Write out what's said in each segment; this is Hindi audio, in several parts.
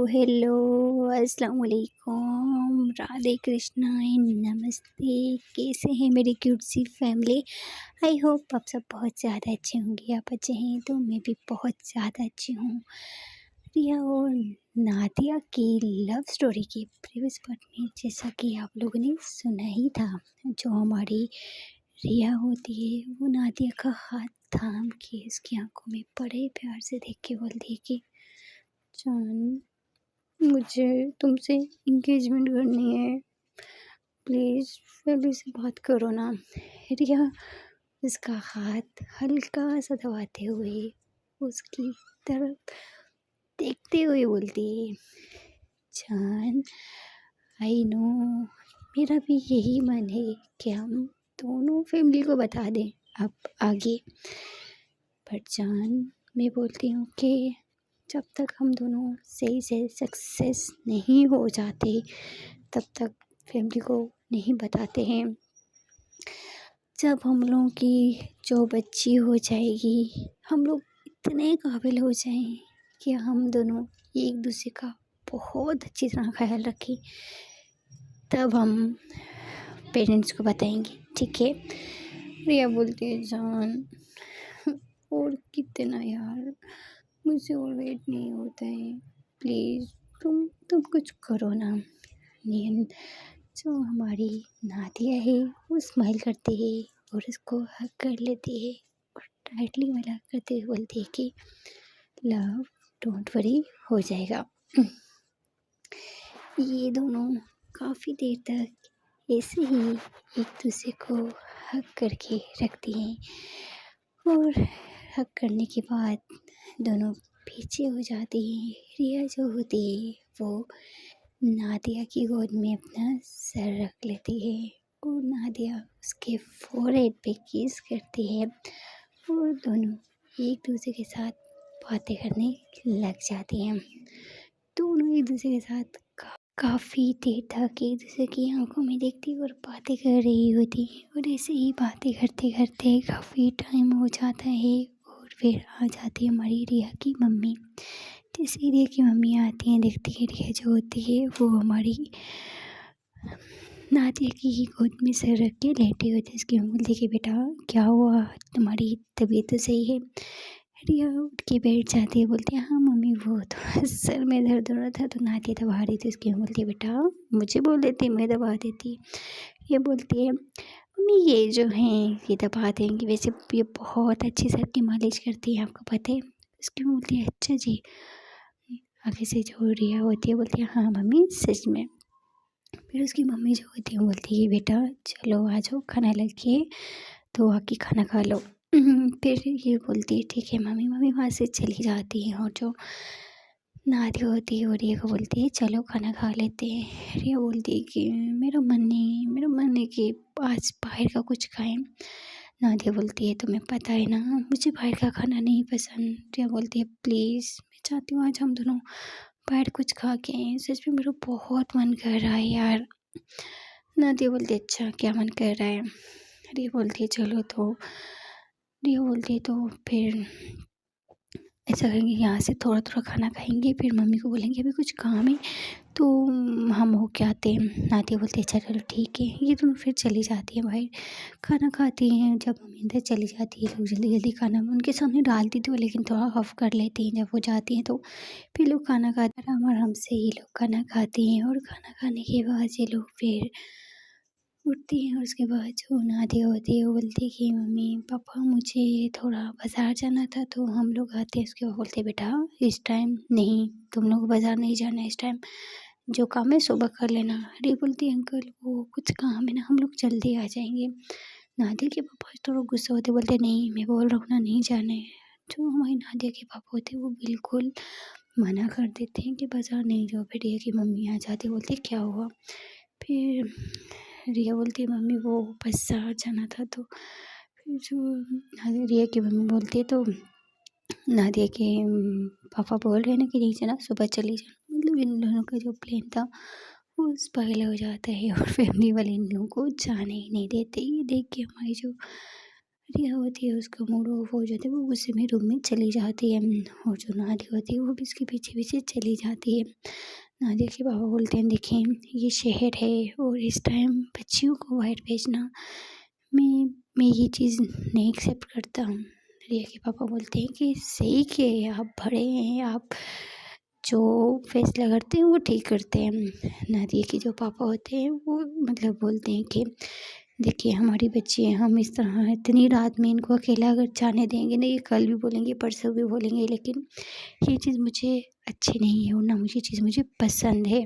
हेलो, अस्सलाम वालेकुम, राधे कृष्णा एंड नमस्ते। कैसे हैं मेरी क्यूट सी फैमिली? आई होप आप सब बहुत ज़्यादा अच्छे होंगे। आप अच्छे हैं तो मैं भी बहुत ज़्यादा अच्छी हूँ। रिया और नादिया की लव स्टोरी की प्रीवियस पार्ट में जैसा कि आप लोगों ने सुना ही था, जो हमारी रिया होती है वो नादिया का हाथ थाम के उसकी आंखों में बड़े प्यार से देख के बोलती है कि जान, मुझे तुमसे इंगेजमेंट करनी है, प्लीज़ जल्दी से बात करो ना। रिया उसका हाथ हल्का सा दबाते हुए उसकी तरफ देखते हुए बोलती है, जान आई नो, मेरा भी यही मन है कि हम दोनों फैमिली को बता दें अब आगे, पर जान मैं बोलती हूँ कि जब तक हम दोनों सही से सक्सेस नहीं हो जाते तब तक फैमिली को नहीं बताते हैं। जब हम लोगों की जॉब अच्छी हो जाएगी, हम लोग इतने काबिल हो जाएं कि हम दोनों एक दूसरे का बहुत अच्छी तरह ख्याल रखें, तब हम पेरेंट्स को बताएंगे, ठीक है? रिया बोलती है, जान और कितना यार, मुझसे और वेट नहीं होता है, प्लीज़ तुम कुछ करो ना। नियन जो हमारी नादिया है वो स्माइल करती है और उसको हग कर लेती है और टाइटली मिला करते हुए बोलती है कि लव डोंट वरी, हो जाएगा। ये दोनों काफ़ी देर तक ऐसे ही एक दूसरे को हग करके रखती हैं और हग करने के बाद दोनों पीछे हो जाती हैं। रिया जो होती है वो नादिया की गोद में अपना सर रख लेती है और नादिया उसके फोरहेड पे किस करती है और दोनों एक दूसरे के साथ बातें करने लग जाती हैं। दोनों एक दूसरे के साथ काफ़ी देर तक एक दूसरे की आंखों में देखती और बातें कर रही होती और ऐसे ही बातें करते करते काफ़ी टाइम हो जाता है और फिर आ जाती है हमारी रिया की मम्मी। जैसे रिया की मम्मी आती हैं, देखती है रिया जो होती है वो हमारी नादिया की ही गोद में सर रख के लेटे होते। इसकी मम्मी बोलती कि बेटा क्या हुआ, तुम्हारी तबीयत तो सही है? रिया उठ के बैठ जाती है, बोलती है हाँ मम्मी वो तो सर में दर्द हो रहा था तो नादिया दबा रही थी। उसकी मम्मी बोलती है बेटा मुझे बोल देती, मैं दबा देती। ये बोलती है मम्मी ये जो हैं ये दबा देंगी, वैसे ये बहुत अच्छी सर की मालिश करती है, आपको पता है? उसकी मम्मी बोलती है अच्छा जी। आगे से जो रिया होती है बोलती है हाँ मम्मी सच में। फिर उसकी मम्मी जो होती है बोलती है बेटा चलो आ जाओ, खाना लेके तो आके खाना खा लो। फिर ये बोलती है ठीक है मम्मी। मम्मी वहाँ से चली जाती है और जो नादिया होती है वो रिया को बोलती है चलो खाना खा लेते हैं। रिया बोलती है कि मेरा मन है कि आज बाहर का कुछ खाएं। नादिया बोलती है तुम्हें पता है ना मुझे बाहर का खाना नहीं पसंद। रिया बोलती है प्लीज़ मैं चाहती हूँ आज हम दोनों बाहर कुछ खा के आएं, सच में मेरा बहुत मन कर रहा है यार। नादिया बोलती है अच्छा क्या मन कर रहा है? रिया बोलती है चलो तो। रिया बोलती है तो फिर ऐसा करेंगे यहाँ से थोड़ा थोड़ा खाना खाएंगे, फिर मम्मी को बोलेंगे अभी कुछ काम है तो हम होके आते हैं। नादिया बोलती है अच्छा चलो ठीक है। ये दोनों फिर चली जाती हैं बाहर, खाना खाती हैं। जब मम्मी अंदर चली जाती है लोग जल्दी जल्दी खाना उनके सामने डालती थी वो, लेकिन थोड़ा ऑफ कर लेती हैं जब वो जाती हैं तो फिर लोग खाना खाते हैं। आराम से ये लोग खाना खाते हैं और खाना खाने के बाद ये लोग फिर उठती हैं और उसके बाद जो नादिया होती है वो बोलती है कि मम्मी पापा मुझे थोड़ा बाज़ार जाना था तो हम लोग आते हैं। उसके बाद बोलते बेटा इस टाइम नहीं, तुम लोग बाज़ार नहीं जाना इस टाइम, जो काम है सुबह कर लेना। अरे बोलती है अंकल वो कुछ काम है ना, हम लोग जल्दी आ जाएंगे। नादिया के पापा थोड़ा गुस्सा होते, बोलते नहीं मैं बोल रहा हूँ ना नहीं जाना है। जो हमारी नादिया के पापा होते हैं वो बिल्कुल मना कर देते हैं कि बाज़ार नहीं जाओ। फिर रिया की मम्मी आ जाती बोलती क्या हुआ? फिर रिया बोलती है मम्मी वो बाज़ार जाना था तो फिर जो रिया की मम्मी बोलती है तो नादिया के पापा बोल रहे हैं ना कि नहीं जाना, सुबह चली जाना। मतलब इन दोनों का जो प्लान था वो स्पॉइल हो जाता है और फैमिली वाले इन लोगों को जाने ही नहीं देते। ये देख के हमारी जो रिया होती है उसका मूड ऑफ हो जाता है, वो गुस्से में रूम में चली जाती है। और जो नादिया होती है वो भी उसके पीछे-पीछे चली जाती है। नादिया के पापा बोलते हैं देखें ये शहर है और इस टाइम बच्चियों को बाहर भेजना मैं मैं ये चीज़ नहीं एक्सेप्ट करता। रिया के पापा बोलते हैं कि सही किए आप बड़े हैं, आप जो फैसला करते हैं वो ठीक करते हैं। नादिया के जो पापा होते हैं वो मतलब बोलते हैं कि देखिए हमारी बच्ची है, हम इस तरह इतनी रात में इनको अकेला अगर जाने देंगे ना, ये कल भी बोलेंगे परसों भी बोलेंगे, लेकिन ये चीज़ मुझे अच्छी नहीं है और ना मुझे चीज़ मुझे पसंद है।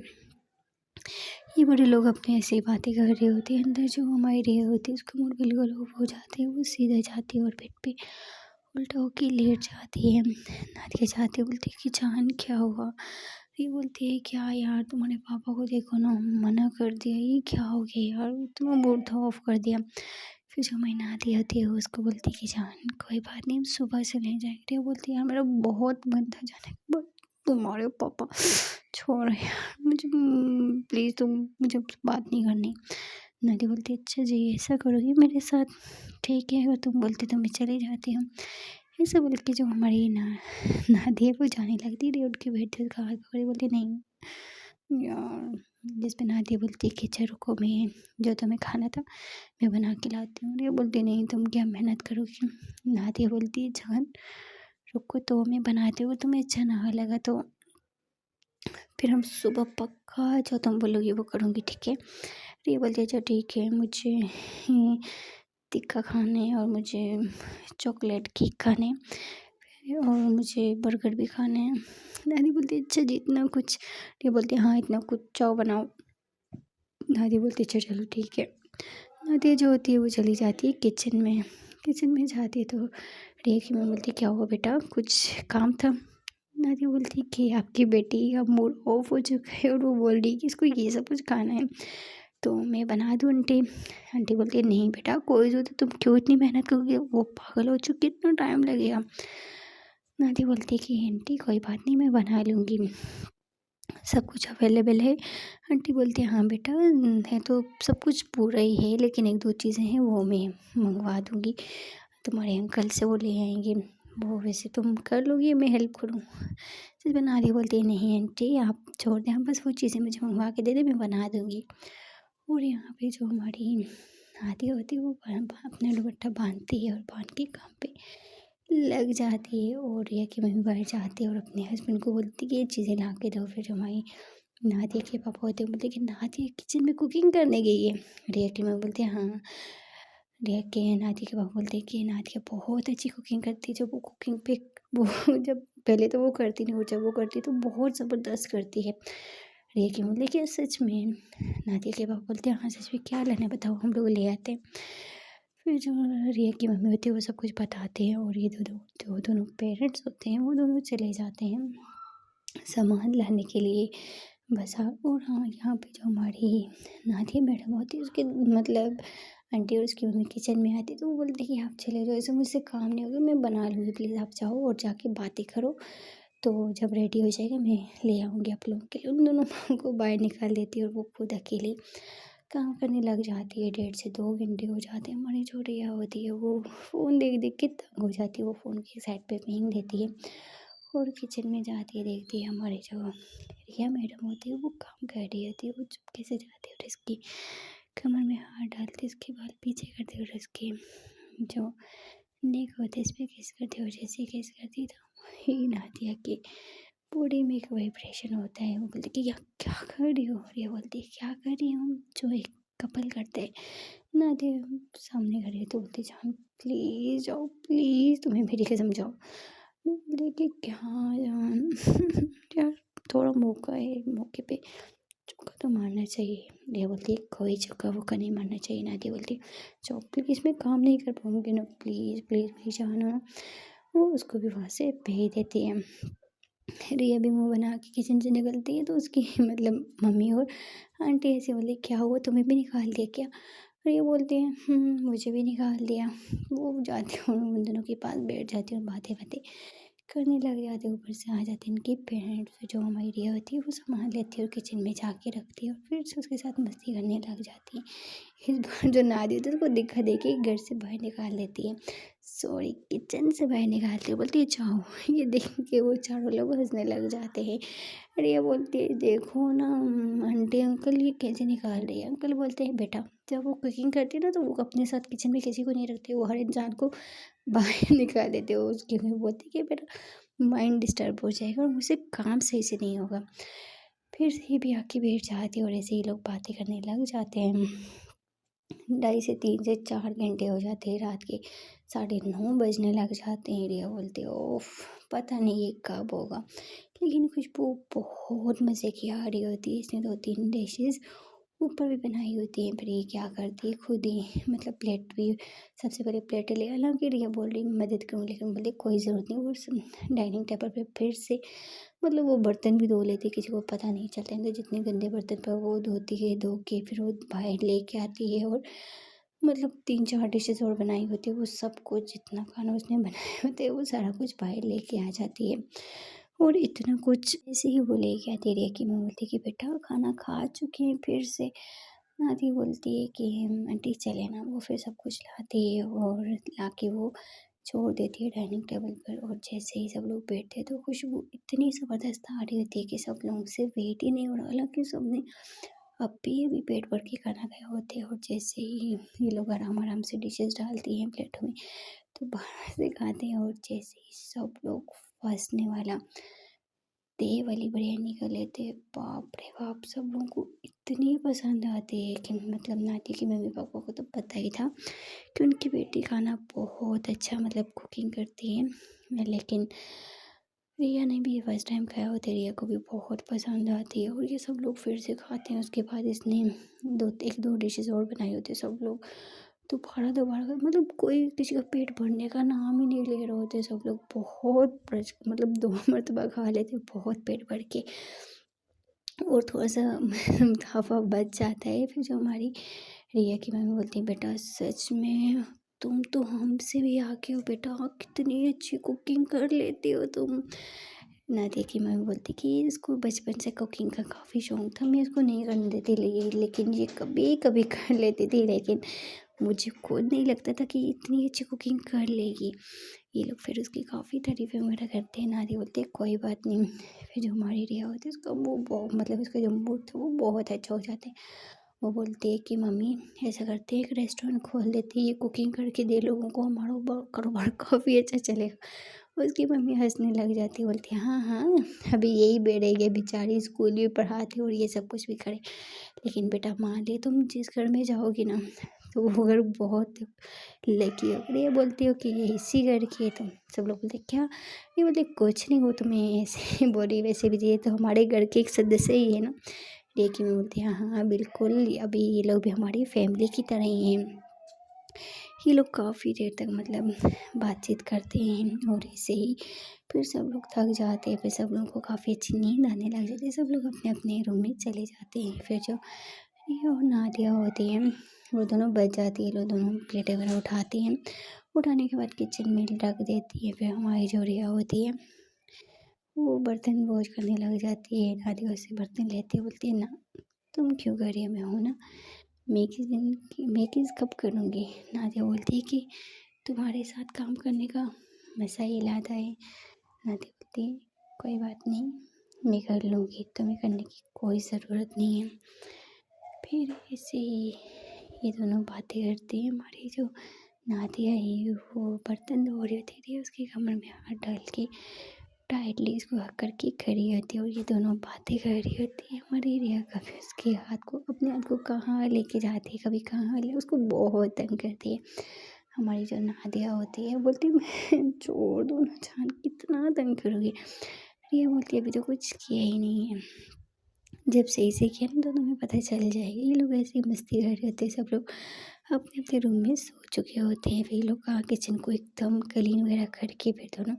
ये बड़े लोग अपने ऐसे ही बातें कर रहे होते हैं, अंदर जो हमारी रिया होती है उसका मूड बिल्कुल ऑफ हो जाता है, वो सीधा जाती है और बेड पे उल्टा होके लेट जाती है। नादिया जाती है बोलती है कि जान क्या हुआ? ये बोलती है क्या यार तुम्हारे पापा को देखो ना, मना कर दिया, ये क्या हो गया यार, इतना मूड तो ऑफ कर दिया। फिर जो मैं नादिया होती है उसको बोलती है कि जान कोई बात नहीं, हम सुबह से ले जाएंगे। रिया बोलती है यार मेरा बहुत मन था जाने का, बट तुम्हारे पापा छोड़ यार मुझे, प्लीज़ तुम मुझे बात नहीं करनी। नादिया बोलती है अच्छा जी ऐसा करोगी मेरे साथ, ठीक है अगर तुम बोलती तो मैं चली जाती हूँ। ऐसा बोल के जो हमारी नादिया वो जाने लगती है, उठ के बैठे उसका हाथ पकड़े बोलती नहीं यार। जिस पे नादिया बोलती है कि अच्छा रुको मैं जो तुम्हें खाना था मैं बना के लाती हूँ। रिया बोलती नहीं तुम क्या मेहनत करोगी। नादिया बोलती है जान रुको तो मैं बनाती हूँ, तुम्हें अच्छा ना लगा तो फिर हम सुबह पक्का जो तुम बोलोगी वो करूँगी, ठीक है। रिया बोलती है अच्छा ठीक है, मुझे तिक्का खाना है और मुझे चॉकलेट केक खाने हैं और मुझे बर्गर भी खाना है। दादी बोलती है अच्छा जी इतना कुछ। रिया बोलती है हाँ इतना कुछ, चाव बनाओ। दादी बोलती है अच्छा चलो ठीक है। नादिया जो होती है वो चली जाती है किचन में। किचन में जाती है तो रिया की मम्मी बोलती है क्या हुआ बेटा, कुछ काम था? नादिया बोलती है कि आपकी बेटी का मूड ऑफ हो चुका है और वो बोल रही है कि इसको ये सब कुछ खाना है, तो मैं बना दूँ आंटी। आंटी बोलती है नहीं बेटा कोई ज़रूरत है, तुम क्यों इतनी मेहनत करोगे, वो पागल हो चुकी, कितना टाइम लगेगा। नादिया बोलती है कि आंटी कोई बात नहीं मैं बना लूँगी, सब कुछ अवेलेबल है। आंटी बोलती है हाँ बेटा है तो सब कुछ पूरा ही है, लेकिन एक दो चीज़ें हैं वो मैं मंगवा दूँगी, तुम्हारे अंकल से वो ले आएंगे, वो वैसे तुम कर लोगी मैं हेल्प करूँ। जिस पर नादिया बोलती है नहीं आंटी आप छोड़ दें, आप बस वो चीज़ें मुझे मंगवा के दे दें मैं बना दूँगी। और यहाँ पे जो हमारी नादिया होती है वो अपना दुपट्टा बांधती है और बांध के काम पे लग जाती है। और रिया की मम्मी बाहर जाती है और अपने हस्बैंड को बोलती है कि ये चीज़ें ला के दो। फिर हमारी नादिया के पापा होते हैं बोलते हैं कि नादिया किचन में कुकिंग करने गई है। रिया की मम्मी बोलती है हाँ। रिया के नादिया के पापा बोलते हैं कि नादिया बहुत अच्छी कुकिंग करती है, जब वो कुकिंग पे वो जब पहले तो वो करती नहीं, और जब वो करती तो बहुत ज़बरदस्त करती है। रिया की मम्मी लेकिन सच में नादिया के पापा बोलते हैं हाँ सच में क्या लेना है बताओ हम लोग ले आते हैं। फिर जो रिया की मम्मी होती है वो सब कुछ बताते हैं और ये दोनों पेरेंट्स होते हैं वो दोनों चले जाते हैं सामान लाने के लिए बाज़ार। और हाँ यहाँ पे जो हमारी नादिया मैडम होती है उसके मतलब आंटी और उसकी मम्मी किचन में आती तो वो बोलती कि आप चले जाओ, ऐसे मुझसे काम नहीं होगा मैं बना लूँगी, प्लीज़ आप जाओ और जाके बातें करो, तो जब रेडी हो जाएगा मैं ले आऊँगी आप लोगों के लिए। उन दोनों को बाहर निकाल देती है और वो खुद अकेले काम करने लग जाती है। 1.5 से 2 घंटे हो जाते हैं। हमारी जो रिया होती है वो फ़ोन देख देख के तंग हो जाती है, वो फ़ोन की साइड पे फेंक देती है और किचन में जाती है, देखती है हमारी जो रिया मैडम होती है वो काम कर रही होती है। वो चुपके से जाती है और इसकी कमर में हाथ डालती है, इसके बाल पीछे करती है और इसके जो नेक होते है इस पर किस करती है और जैसे किस करती है तो ही नादिया की बॉडी में एक वाइब्रेशन होता है। वो बोलती कि क्या क्या कर रही हो, रिया बोलती है क्या कर रही हूँ, जो एक कपल करते हैं। नादिया सामने खड़ी है तो बोलती जान प्लीज़ जाओ, प्लीज़ तुम्हें मेरी कसम जाओ। मैं बोली कि क्या जान यार थोड़ा मौका है, मौके पे चौका तो मारना चाहिए। रिया बोलती है कोई चौका वौका नहीं मारना चाहिए। नादिया बोलती है जाओ प्लीज़ मैं काम नहीं कर पाऊँगी ना, प्लीज़ प्लीज़ प्लीज़ जाना ना। वो उसको भी वहाँ से भेज देती है। रिया भी मुँह बना के किचन से निकलती है तो उसकी मतलब मम्मी और आंटी ऐसे बोले क्या हुआ तुम्हें भी निकाल दिया क्या? रिया बोलती है मुझे भी निकाल दिया। वो जाती हूँ उन दोनों के पास बैठ जाती हूँ, बातें बातें करने लग जाते हैं। ऊपर से आ जाते हैं इनके पेरेंट्स, जो हमारी रिया होती है वो सामान लेती है और किचन में जाके रखती है और फिर से उसके साथ मस्ती करने लग जाती है। इस बार जो नादी होती है उसको दिखा देखी घर से बाहर निकाल देती है, सॉरी किचन से बाहर निकालती है, बोलती है जाओ। ये देख के वो चारों लोग हंसने लग जाते हैं। रिया बोलती है देखो ना आंटी अंकल ये कैसे निकाल रही है। अंकल बोलते हैं बेटा जब वो कुकिंग करती है ना तो वो अपने साथ किचन में किसी को नहीं रखते, वो हर इंसान को बाहर निकाल देते हो उसकी। मैं बोलती कि बेटा माइंड डिस्टर्ब हो जाएगा और मुझसे काम सही से नहीं होगा। फिर ये भी आके बैठ जाती है और ऐसे ही लोग बातें करने लग जाते हैं। 2.5 से 3 से 4 घंटे हो जाते हैं, रात के 9:30 बजने लग जाते हैं। रिया बोलती है ओफ पता नहीं ये कब होगा। लेकिन खुशबू बहुत मज़े की आ रही होती है। इसने 2-3 डिशेस ऊपर भी बनाई होती हैं। फिर ये क्या करती है खुद ही मतलब प्लेट भी सबसे पहले प्लेट ले, हालांकि रिया बोल रही मदद करूँ लेकिन बोलती कोई ज़रूरत नहीं। वो डाइनिंग टेबल पे फिर से मतलब वो बर्तन भी धो लेती है, किसी को पता नहीं चलता है। तो जितने गंदे बर्तन पर वो धोती है, धो के फिर वो बाहर लेके आती है और मतलब 3-4 डिशेस और बनाई होती है। वो सब कुछ जितना खाना उसने बनाए होते हैं वो सारा कुछ बाहर लेके आ जाती है। और इतना कुछ ऐसे ही वो लेके आती है कि मैं बोलती कि बेटा खाना खा चुके हैं फिर से। नादी बोलती है कि आंटी चले ना, वो फिर सब कुछ लाती है और ला के वो छोड़ देती है डाइनिंग टेबल पर। और जैसे ही सब लोग बैठते हैं तो खुशबू इतनी ज़बरदस्त आ रही होती है कि सब लोगों से वेट ही नहीं हो रहा, हालांकि सबने अभी पेट भर के खाना खाए होते हैं। और जैसे ही ये लोग आराम आराम से डिशेस डालती हैं प्लेटों में तो बाहर से खाते हैं। और जैसे ही सब लोग फंसने वाला दही वाली बिरयानी कर लेते हैं, बाप रे बाप सब लोगों को इतनी पसंद आती है कि मतलब नाती की मम्मी पापा को तो पता ही था कि उनकी बेटी खाना बहुत अच्छा मतलब कुकिंग करती है। लेकिन रिया ने भी फर्स्ट टाइम खाया होता है, रिया को भी बहुत पसंद आती है और ये सब लोग फिर से खाते हैं। उसके बाद इसने 1-2 डिशेस और बनाए होते हैं। सब लोग दोबारा मतलब कोई किसी का पेट भरने का नाम ही नहीं ले रहे होते। सब लोग बहुत मतलब 2 मर्तबा खा लेते हैं बहुत पेट भर के। और थोड़ा-सा हवा बच जाता है। फिर जो हमारी रिया की मम्मी बोलती है बेटा सच में तुम तो हमसे भी आगे हो बेटा, कितनी अच्छी कुकिंग कर लेती हो तुम। नादिया की मम्मी बोलती कि इसको बचपन से कुकिंग का काफ़ी शौक था, मैं इसको नहीं करने देती लेकिन ये कभी कभी कर लेती थी, लेकिन मुझे खुद नहीं लगता था कि इतनी अच्छी कुकिंग कर लेगी। ये लोग फिर उसकी काफ़ी तारीफ़ें वगैरह करते हैं। नादिया बोलती है कोई बात नहीं। फिर जो हमारी रिया होती है उसका वो बहुत मतलब उसका जो मूड था वो बहुत अच्छा हो जाता है। वो बोलती है कि मम्मी ऐसा करते हैं एक रेस्टोरेंट खोल देते हैं, ये कुकिंग करके दे लोगों को, हमारा कारोबार काफ़ी अच्छा चलेगा। उसकी मम्मी हंसने लग जाती है, बोलती है हाँ हाँ अभी यही बेड़ेगी बेचारी, स्कूल भी पढ़ाती और ये सब कुछ भी करे, लेकिन बेटा मान ली तुम जिस घर में जाओगी ना तो वो घर बहुत लकी हो। ये बोलती हो कि ये इसी घर की है तुम। सब लोग बोलते क्या, ये बोलते कुछ नहीं, वो तुम्हें ऐसे ही बोली वैसे भी ये तो हमारे घर के एक सदस्य ही है ना। लेकिन मैं बोलती हाँ हाँ बिल्कुल, अभी ये लोग भी हमारी फैमिली की तरह ही हैं। ये लोग काफ़ी देर तक मतलब बातचीत करते हैं और ऐसे ही फिर सब लोग थक जाते हैं। फिर सब लोगों को काफ़ी अच्छी नींद आने लग जाती है, सब लोग अपने अपने रूम में चले जाते हैं। फिर जो रिया और नादिया होती हैं वो दोनों बच जाती है, लोग दोनों प्लेटें वगैरह उठाती हैं। उठाने के बाद किचन में रख देती है। फिर हमारी जो रिया होती है वो बर्तन वॉश करने लग जाती है। नादिया उससे बर्तन लेती है, बोलती है ना तुम क्यों कर रही हो, मैं हूँ ना, मैं किस कब करूँगी। नादिया बोलती है कि तुम्हारे साथ काम करने का मज़ा ही अलग है। नादिया बोलती है कोई बात नहीं मैं कर लूँगी, तुम्हें करने की कोई ज़रूरत नहीं है। फिर ऐसे ही ये दोनों बातें करती हैं। हमारी जो नादिया है वो बर्तन धो रही होती थी, उसकी कमर में हाथ डाल के टाइटली इसको हक करके खड़ी होती है और ये दोनों बातें कर रही होती है। हमारी रिया कभी उसके हाथ को अपने हाथ को कहाँ लेके जाती है, कभी कहाँ ले, उसको बहुत तंग करती है। हमारी जो नादिया होती है बोलती है मैं छोड़ दो ना जान, कितना तंग करोगी। रिया बोलती है अभी तो कुछ किया ही नहीं है, जब सही से किया ना तो तुम्हें पता चल जाएगा। ये लोग ऐसे ही मस्ती कर रहे होते हैं, सब लोग अपने अपने रूम में सो चुके होते हैं। फिर ये लोग किचन को एकदम क्लीन वगैरह करके फिर दोनों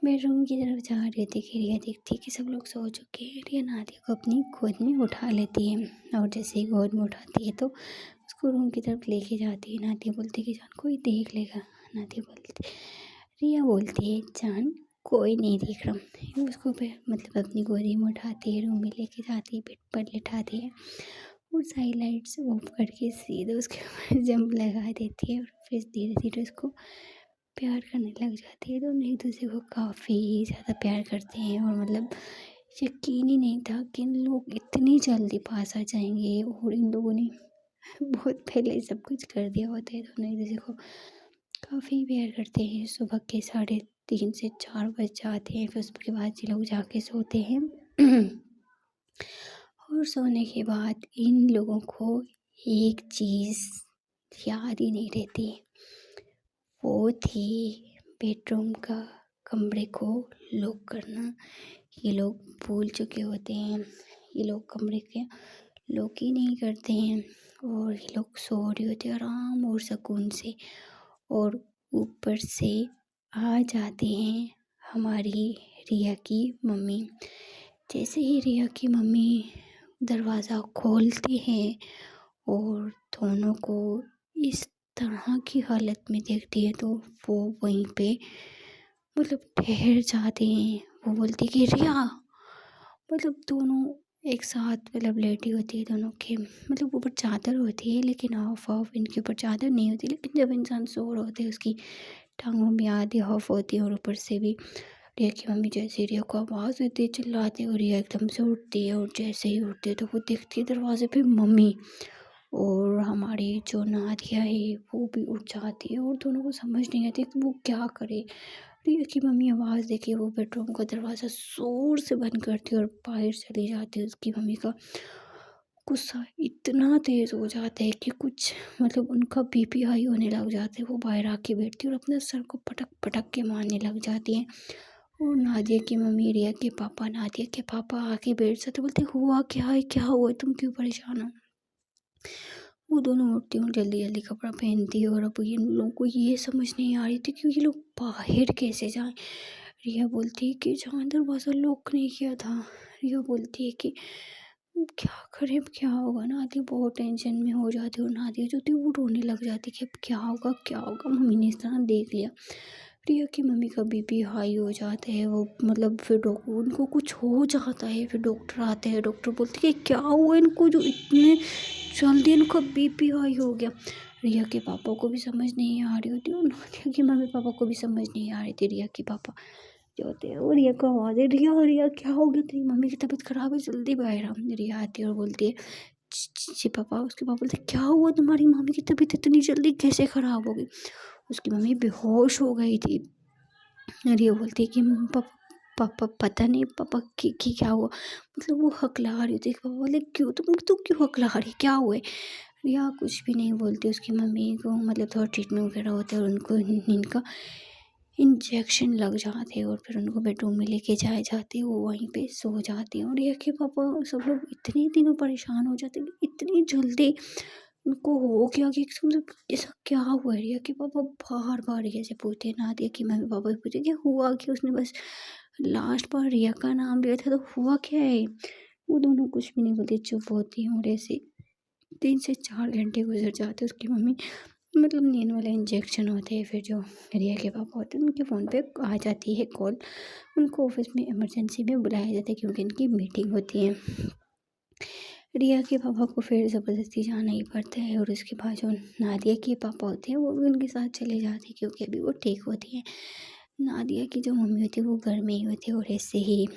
बेडरूम की तरफ जा रही थी कि रिया देखती है कि सब लोग सो चुके हैं। रिया नादिया को अपनी गोद में उठा लेती है और जैसे ही गोद में उठाती है तो उसको रूम की तरफ लेके जाती है। नादिया बोलती है कि जान कोई देख लेगा। नादिया बोलती रिया बोलती है जान कोई नहीं देख रहा। उसको मतलब अपनी गोदी में उठाती है, रूम में लेके जाती है, बेड पर लिटाती है और सारी लाइट्स ऑफ करके सीधे उसके ऊपर जंप लगा देती है और फिर धीरे धीरे उसको प्यार करने लग जाती है। दोनों एक दूसरे को काफ़ी ज़्यादा प्यार करते हैं और मतलब यकीन ही नहीं था कि इन लोग इतनी जल्दी पास आ जाएंगे और इन लोगों ने बहुत पहले सब कुछ कर दिया होता है। दोनों एक दूसरे को काफ़ी प्यार करते हैं। सुबह के 3:30 से 4 बज जाते हैं, फिर उसके बाद ये लोग जाके सोते हैं और सोने के बाद इन लोगों को एक चीज़ याद ही नहीं रहती, वो थी बेडरूम का कमरे को लॉक करना। ये लोग भूल चुके होते हैं, ये लोग कमरे के लॉक ही नहीं करते हैं और ये लोग सो रहे होते हैं आराम और सुकून से। और ऊपर से आ जाती हैं हमारी रिया की मम्मी। जैसे ही रिया की मम्मी दरवाज़ा खोलती हैं और दोनों को इस तरह की हालत में देखती है तो वो वहीं पे मतलब ठहर जाते हैं। वो बोलती कि रिया, मतलब दोनों एक साथ मतलब लेटी होती है दोनों के, मतलब ऊपर चादर होती है लेकिन हाफ हाफ, इनके ऊपर चादर नहीं होती, लेकिन जब इंसान सो रहा होता है उसकी टांगों में आधी हाफ होती है और ऊपर से भी। रिया की मम्मी जैसे रिया को आवाज़ देती है, चिल्लाती है और रिया एकदम से उठती है और जैसे ही उठती है तो वो देखती है दरवाजे पे मम्मी, और हमारी जो नादिया है वो भी उठ जाती है और दोनों को समझ नहीं आती कि वो क्या करे। रिया की मम्मी आवाज़ देके वो बेडरूम का दरवाज़ा ज़ोर से बंद करती है और बाहर चली जाती है। उसकी मम्मी का गुस्सा इतना तेज़ हो जाता है कि कुछ मतलब उनका बीपी हाई होने लग जाता है। वो बाहर आके बैठती है और अपने सर को पटक पटक के मारने लग जाती हैं। और नादिया की मम्मी रिया के पापा, नादिया के पापा आके बैठ जाते, बोलते हुआ क्या है, क्या हुआ है, तुम क्यों परेशान हो। वो दोनों उठती और जल्दी जल्दी कपड़ा पहनती है और अब इन लोगों को ये समझ नहीं आ रही थी कि ये लोग बाहर कैसे जाएं। रिया बोलती है कि जहाँ दरवाज़ा लॉक नहीं किया था। रिया बोलती है कि क्या करें, अब क्या होगा। नादिया बहुत टेंशन में हो जाती है और नादिया जो थी वो रोने लग जाती कि अब क्या होगा, क्या होगा। मम्मी ने इस तरह देख लिया। रिया की मम्मी का बीपी हाई हो जाता है, वो मतलब फिर डॉक्टर, उनको कुछ हो जाता है, फिर डॉक्टर आते हैं। डॉक्टर बोलते कि क्या हुआ इनको जो इतने जल्दी इनका बीपी हाई हो गया। रिया के पापा को भी समझ नहीं आ रही होती और नादिया के मम्मी पापा को भी समझ नहीं आ रही थी। रिया के पापा जो होते हैं और रिया को आवाज़ है, रिया रिया क्या हो गया, तेरी मम्मी की तबीयत खराब है, जल्दी बाहर आ। रिया आती है और बोलती है जी पापा। उसके पापा बोलते क्या हुआ, तुम्हारी मम्मी की तबीयत इतनी जल्दी कैसे खराब हो गई। उसकी मम्मी बेहोश हो गई थी। रिया बोलती है कि पापा पापा पता नहीं पापा की क्या हुआ, मतलब वो हकला रही होती है। पापा बोले क्यों, तुम क्यों हकला रही, क्या हुआ है। रिया कुछ भी नहीं बोलती। उसकी मम्मी को मतलब थोड़ा ट्रीटमेंट वगैरह होता है और उनको नींद का इंजेक्शन लग जाते हैं और फिर उनको बेडरूम में लेके जाए जाते हैं। वो वहीं पे सो जाते हैं और रिया के पापा सब लोग इतने दिनों परेशान हो जाते हैं कि इतनी जल्दी उनको हो गया कि मतलब ऐसा क्या हुआ है। रिया के पापा बार बार रिया से पूछते हैं, नादिया की मम्मी पापा से पूछते कि हुआ क्या। उसने बस लास्ट बार रिया का नाम लिया था तो हुआ क्या है। वो दोनों कुछ भी नहीं बोलते, चुप होती हैं और ऐसे 3 से 4 घंटे गुजर जाते। उसकी मम्मी मतलब नींद वाला इंजेक्शन होते हैं। फिर जो रिया के पापा होते हैं उनके फ़ोन पे आ जाती है कॉल। उनको ऑफिस में इमरजेंसी में बुलाया जाता है क्योंकि इनकी मीटिंग होती है। रिया के पापा को फिर ज़बरदस्ती जाना ही पड़ता है और उसके बाद जो नादिया के पापा होते हैं वो भी उनके साथ चले जाते हैं क्योंकि अभी वो ठीक होती है। नादिया की जो मम्मी होती है वो घर में ही होती है और ऐसे ही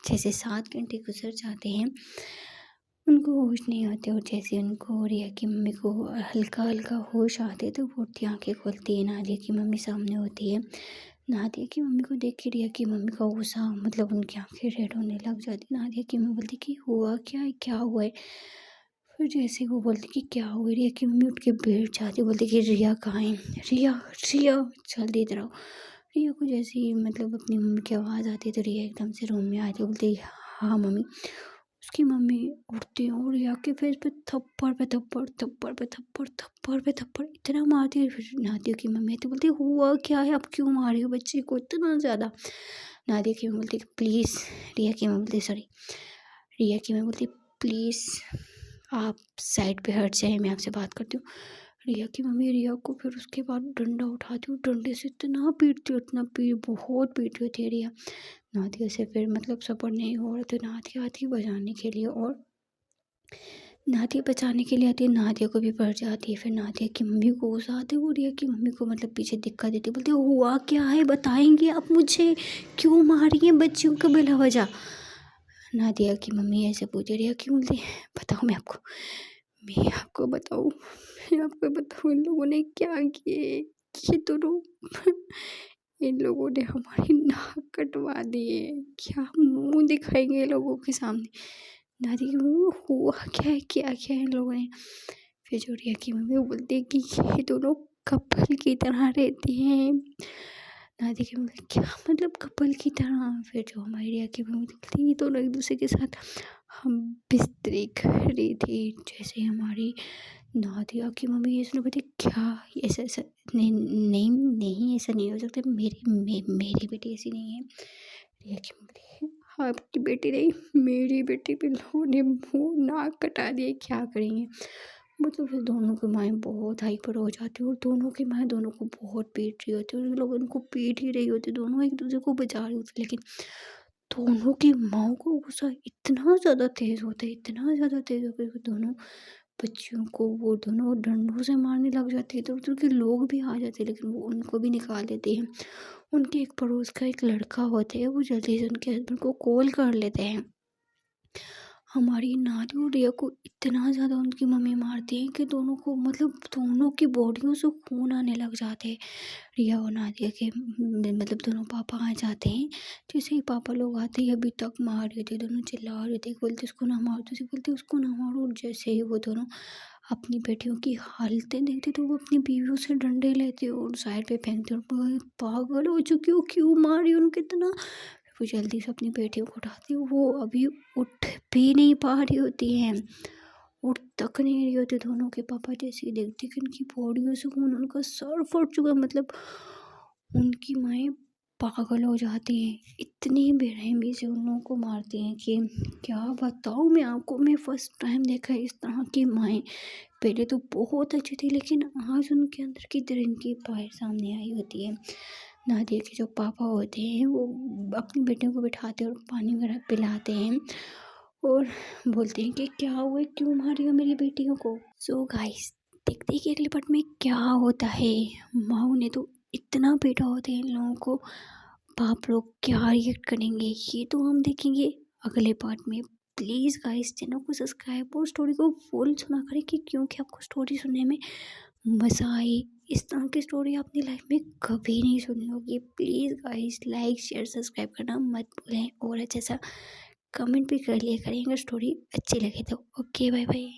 6 से 7 घंटे गुजर जाते हैं, उनको होश नहीं होते। और जैसे उनको रिया की मम्मी को हल्का हल्का होश आते तो वो उठती आँखें खोलती है। नादिया की मम्मी सामने होती है। नादिया की मम्मी को देख के रिया की मम्मी का गुस्सा मतलब उनकी आँखें रेड होने लग जाती। नादिया की मम्मी बोलती कि हुआ क्या है, क्या हुआ है। फिर जैसे वो बोलती कि क्या हुआ, रिया की मम्मी उठ के बैठ जाती, बोलती कि रिया कहाँ है, रिया रिया जल्दी इधर आओ। रिया को जैसे ही मतलब अपनी मम्मी की आवाज़ आती है तो रिया एकदम से रूम में आती है, बोलती हाँ मम्मी। उसकी मम्मी उठती है और रिया के फेस पे थप्पड़ पे थप्पड़, थप्पड़ पे थप्पड़, थप्पड़ पे थप्पड़ इतना मारती है। फिर नादिया की मम्मी आती बोलती हुआ क्या है, आप क्यों मार रही हो बच्ची को इतना ज़्यादा। नादिया की मम्मी बोलती प्लीज़। रिया की मम्मी बोलती सॉरी। रिया की मम्मी बोलती प्लीज़ आप साइड पे हट जाए, मैं आपसे बात करती हूँ। रिया की मम्मी रिया को फिर उसके बाद डंडा उठाती और डंडे से इतना बहुत पीटती होती है रिया। नादिया से फिर मतलब सब्र नहीं हो रहा तो नादिया आती है बजाने के लिए और नादिया बचाने के लिए आती है। नादिया को भी पड़ जाती है। फिर नादिया की मम्मी को गुस्सा आती है, वो रिया की मम्मी को मतलब पीछे दिक्कत देती है, बोलती है हुआ क्या है बताएंगे आप मुझे, क्यों मार रही हैं बच्चियों को बिला वजह। नादिया की मम्मी ऐसे पूछे रिया क्यों, बोलती है बताओ मैं आपको बताऊँ, इन लोगों ने क्या किए, ये दोनों इन लोगों ने हमारी नाक कटवा दिए, क्या मुंह दिखाएंगे ये लोगों के सामने। दादी की मम्मी हुआ क्या किया इन लोगों ने। फिर जो रिया की मम्मी बोलती है कि ये दोनों कपल की तरह रहते हैं। दादी की मम्मी क्या मतलब कपल की तरह। फिर जो हमारी रिया की मम्मी बोलती है ये दोनों एक दूसरे के साथ हम बिस्तरी कर रही थी। जैसे हमारी नादिया की मम्मी ये सुन बोलती क्या ऐसा ऐसा नहीं नहीं नहीं ऐसा नहीं हो सकता, मेरी बेटी ऐसी नहीं है। रिया की मम्मी आपकी बेटी नहीं मेरी बेटी पे लोगों ने मुंह नाक कटा दिए, क्या करेंगे। मतलब फिर दोनों की माएँ बहुत हाइपर हो जाती है और दोनों की माएँ दोनों को बहुत पीट रही होती है और ये लोग उनको पीट ही रही होती है, दोनों एक दूसरे को बचा रही होती है। लेकिन दोनों की माँओं को गुस्सा इतना ज़्यादा तेज़ होता है, इतना ज़्यादा तेज़ होता है कि दोनों बच्चियों को वो दोनों डंडों से मारने लग जाती है। तो उधर के लोग भी आ जाते हैं लेकिन वो उनको भी निकाल देते हैं। उनके एक पड़ोस का एक लड़का होता है, वो जल्दी से उनके हस्बैंड को कॉल कर लेते हैं। हमारी नानी और रिया को इतना ज़्यादा उनकी मम्मी मारती है कि दोनों को मतलब दोनों की बॉडियों से खून आने लग जाते हैं। रिया और नादिया के मतलब दोनों पापा आ जाते हैं। जैसे ही पापा लोग आते हैं अभी तक मार रहे थे, दोनों चिल्ला रहे थे, बोलते उसको ना मारो, दूसरे बोलते उसको ना मारो। और जैसे ही वो दोनों अपनी बेटियों की हालतें देखते तो वो अपनी बीवियों से डंडे लेते और साइड पे फेंकते और पागल हो चुकी हो क्यों मार रही हो उनको इतना। वो जल्दी से अपनी बेटियों को उठाती है, वो अभी उठ भी नहीं पा रही होती हैं, उठ तक नहीं रही होती। दोनों के पापा जैसे ही देखते कि उनकी बॉडियों से खून, उनका सर फट चुका, मतलब उनकी माएँ पागल हो जाती हैं। इतनी बेरहमी से उन लोगों को मारती हैं कि क्या बताऊँ मैं आपको। मैं फर्स्ट टाइम देखा है इस तरह की माएँ। पहले तो बहुत अच्छी थी लेकिन आज उनके अंदर की तरह की पायर सामने आई होती है। नादिया के जो पापा होते हैं वो अपनी बेटियों को बिठाते और पानी वगैरह पिलाते हैं और बोलते हैं कि क्या हुआ है, क्यों मार रही हो मेरी बेटियों को। सो गाइस देखते हैं कि अगले पार्ट में क्या होता है। माँ ने तो इतना पीटा होता है इन लोगों को, बाप लोग क्या रिएक्ट करेंगे ये तो हम देखेंगे अगले पार्ट में। प्लीज़ गाइस चैनल को सब्सक्राइब और स्टोरी को फुल सुना करें कि क्योंकि आपको स्टोरी सुनने में मज़ा आए। इस तरह की स्टोरी आपने लाइफ में कभी नहीं सुनी होगी। Please guys like share subscribe करना मत भूलें और अच्छा सा कमेंट भी कर लिया करें अगर स्टोरी अच्छी लगे तो। Okay bye bye.